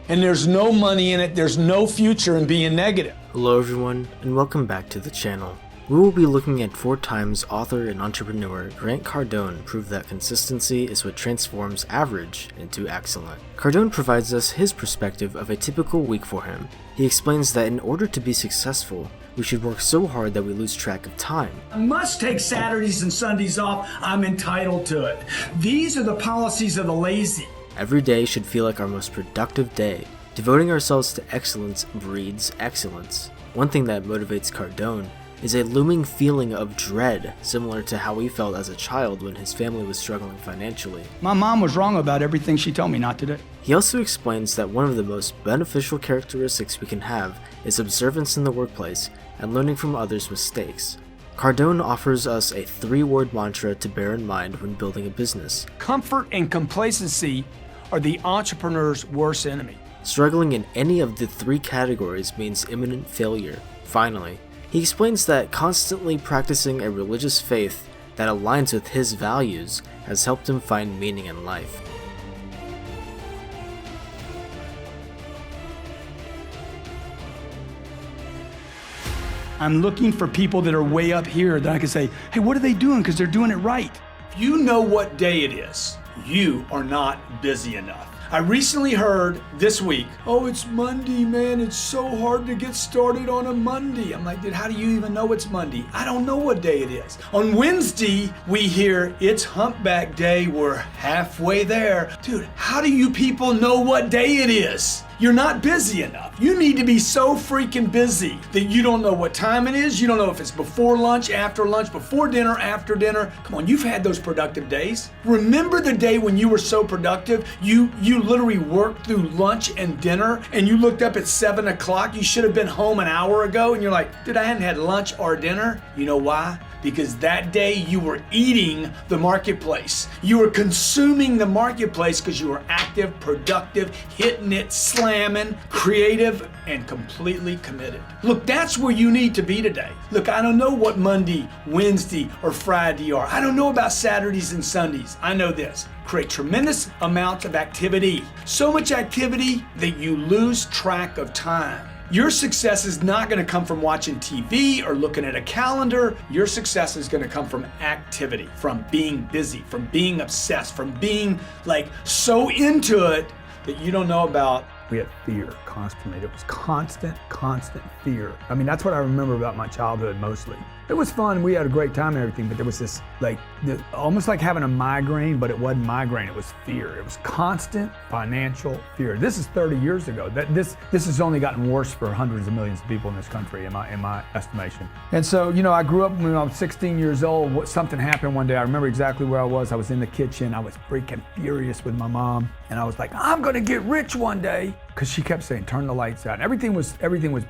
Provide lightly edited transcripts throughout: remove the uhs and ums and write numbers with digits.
and there's no money in it, there's no future in being negative. Hello everyone, and welcome back to the channel. We will be looking at 4 times author and entrepreneur Grant Cardone prove that consistency is what transforms average into excellent. Cardone provides us his perspective of a typical week for him. He explains that in order to be successful, we should work so hard that we lose track of time. I must take Saturdays and Sundays off. I'm entitled to it. These are the policies of the lazy. Every day should feel like our most productive day. Devoting ourselves to excellence breeds excellence. One thing that motivates Cardone is a looming feeling of dread, similar to how he felt as a child when his family was struggling financially. My mom was wrong about everything she told me not to do. He also explains that one of the most beneficial characteristics we can have is observance in the workplace and learning from others' mistakes. Cardone offers us a 3-word mantra to bear in mind when building a business. Comfort and complacency are the entrepreneur's worst enemy. Struggling in any of the 3 categories means imminent failure. Finally, he explains that constantly practicing a religious faith that aligns with his values has helped him find meaning in life. I'm looking for people that are way up here that I can say, hey, what are they doing? Because they're doing it right. If you know what day it is, you are not busy enough. I recently heard this week, oh, it's Monday, man. It's so hard to get started on a Monday. I'm like, dude, how do you even know it's Monday? I don't know what day it is. On Wednesday, we hear it's humpback day. We're halfway there. Dude, how do you people know what day it is? You're not busy enough. You need to be so freaking busy that you don't know what time it is. You don't know if it's before lunch, before dinner, after dinner. Come on, you've had those productive days. Remember the day when you were so productive? You literally worked through lunch and dinner and you looked up at 7 o'clock. You should have been home an hour ago and you're like, dude, I hadn't had lunch or dinner. You know why? Because that day you were eating the marketplace. You were consuming the marketplace because you were active, productive, hitting it, slamming, creative, and completely committed. Look, that's where you need to be today. Look, I don't know what Monday, Wednesday, or Friday are. I don't know about Saturdays and Sundays. I know this. Create tremendous amounts of activity. So much activity that you lose track of time. Your success is not going to come from watching TV or looking at a calendar. Your success is going to come from activity, from being busy, from being obsessed, from being like so into it that you don't know about. We had fear constantly. It was constant fear. I mean, that's what I remember about my childhood mostly. It was fun. We had a great time and everything, but there was this almost like having a migraine, but it wasn't migraine. It was fear. It was constant financial fear. This is 30 years ago. This has only gotten worse for hundreds of millions of people in this country, in my estimation. And so, you know, I grew up when I was 16 years old. Something happened one day. I remember exactly where I was. I was in the kitchen. I was freaking furious with my mom, and I was like, I'm gonna get rich one day. Because she kept saying, turn the lights out. And everything was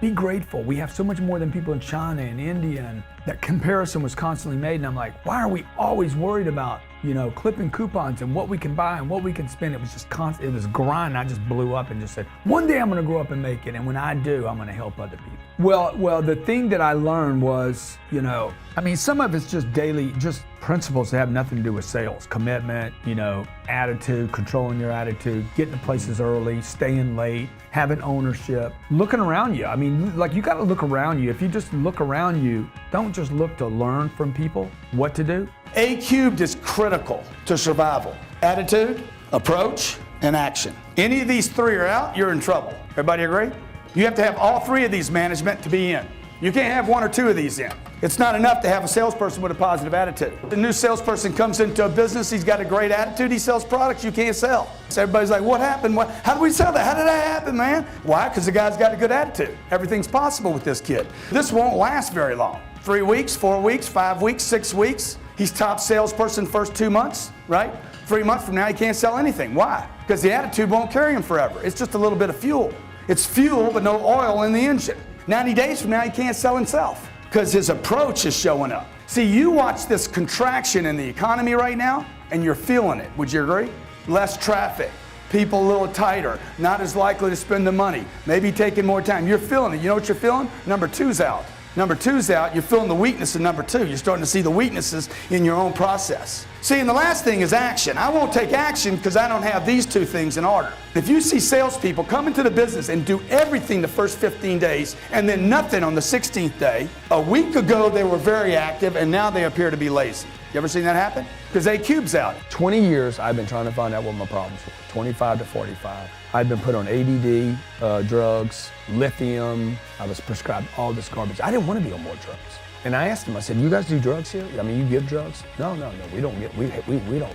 be grateful. We have so much more than people in China and India, and that comparison was constantly made. And I'm like, why are we always worried about, you know, clipping coupons and what we can buy and what we can spend? It was just constant, it was grind. I just blew up and just said, one day I'm gonna grow up and make it. And when I do, I'm gonna help other people. Well, the thing that I learned was, you know, I mean, some of it's just daily, just principles that have nothing to do with sales, commitment, you know, attitude, controlling your attitude, getting to places early, staying late, having ownership, looking around you. I mean, like, you gotta look around you. If you just look around you, don't just look to learn from people what to do. A cubed is critical to survival. Attitude, approach, and action. Any of these 3 are out, you're in trouble. Everybody agree? You have to have all 3 of these management to be in. You can't have 1 or 2 of these in. It's not enough to have a salesperson with a positive attitude. The new salesperson comes into a business, he's got a great attitude, he sells products you can't sell. So everybody's like, what happened? How did we sell that? How did that happen, man? Why? Because the guy's got a good attitude. Everything's possible with this kid. This won't last very long. 3 weeks, 4 weeks, 5 weeks, 6 weeks. He's top salesperson first 2 months, right? 3 months from now, he can't sell anything. Why? Because the attitude won't carry him forever. It's just a little bit of fuel. It's fuel, but no oil in the engine. 90 days from now, he can't sell himself because his approach is showing up. See, you watch this contraction in the economy right now, and you're feeling it. Would you agree? Less traffic, people a little tighter, not as likely to spend the money, maybe taking more time. You're feeling it. You know what you're feeling? Number 2's out. Number 2's out, you're feeling the weakness in number 2. You're starting to see the weaknesses in your own process. See, and the last thing is action. I won't take action because I don't have these 2 things in order. If you see salespeople come into the business and do everything the first 15 days and then nothing on the 16th day, a week ago they were very active and now they appear to be lazy. You ever seen that happen? Because AQ's out. 20 years I've been trying to find out what my problems were. 25 to 45. I'd been put on ADD, drugs, lithium. I was prescribed all this garbage. I didn't want to be on more drugs. And I asked them, I said, you guys do drugs here? I mean, you give drugs? No, we don't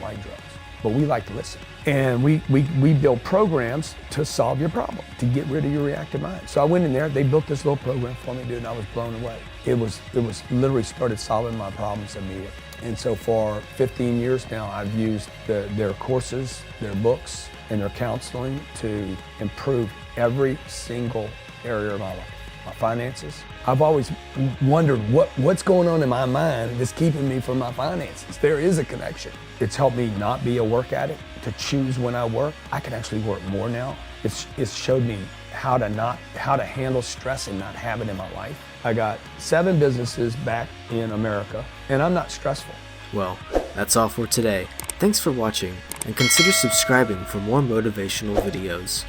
like drugs, but we like to listen. And we build programs to solve your problem, to get rid of your reactive mind. So I went in there, they built this little program for me, dude, and I was blown away. It was literally started solving my problems immediately. And so for 15 years now, I've used their courses, their books, and their counseling to improve every single area of my life. My finances. I've always wondered what's going on in my mind that's keeping me from my finances. There is a connection. It's helped me not be a work addict, to choose when I work. I can actually work more now. It's showed me how to handle stress and not have it in my life. I got 7 businesses back in America, and I'm not stressful. Well, that's all for today. Thanks for watching, and consider subscribing for more motivational videos.